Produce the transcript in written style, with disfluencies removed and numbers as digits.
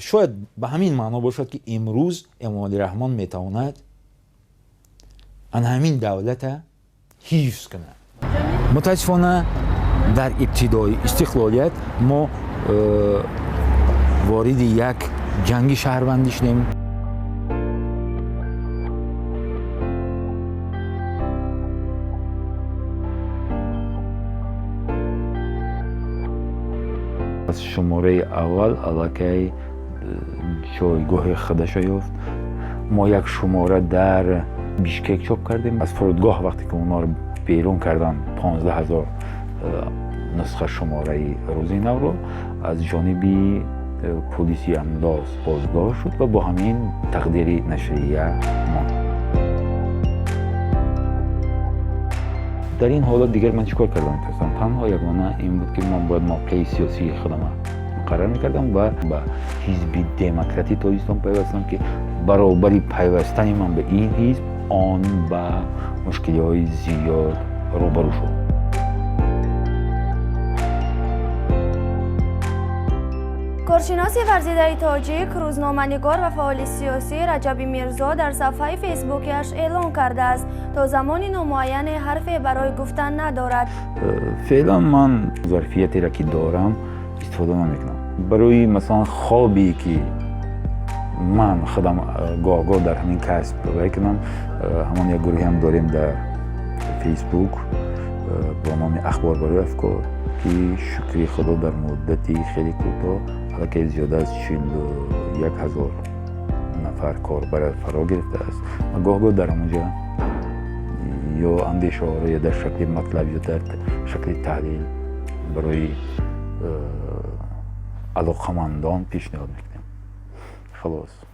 شاید به همین معنا باشد که امروز امام علی رحمان میتواند ان همین دولت حفظ کند. متاسفانه در ابتدای استقلالیت ما وارد یک جنگ شهروندی شدیم. از شماره اول علاقه جایگاه خودش یافت. ما یک شماره در بیشکک چاپ کردیم. از فرودگاه وقتی که اونا رو بیرون کردن 15,000 نسخه شماره روزی نو رو از جانبی پلیسی انداز بازداشت شد و با همین تقدیر نشریه ماند. در این حالت دیگر من چیکار کردم؟ تنها یگانه این بود که من باید موقع سیاسی خودم مقرر میکردم و به حزب دموکراتی تاجیکستان پیوستم که برابری پیوستن من به این حزب آن به مشکل‌های زیاد روبرو شد. کارشناس ورزیده تاجیک، روزنامه‌نگار و فعال سیاسی رجب میرزا در صفحه فیسبوکش اعلام کرده است تا زمانی نامعین حرفی برای گفتن ندارد. فعلا من ظرفیتی را که دارم استفاده نمیکنم. برای مثلا خوابی که من خودم گاه در همین کسب بکنم، همان یک گروهی هم داریم در فیسبوک با نام اخبار برای افکار که شکری خدا در مدتی خیلی کوتاه حالا زیاده از 41,000 نفر کاربر فرا گرفته است. و گاه در اونجا یا اندیشه ها یا در شکل مطلب یا در شکل تحلیل برای علاقمندان پیشنهاد میکنیم. خلاص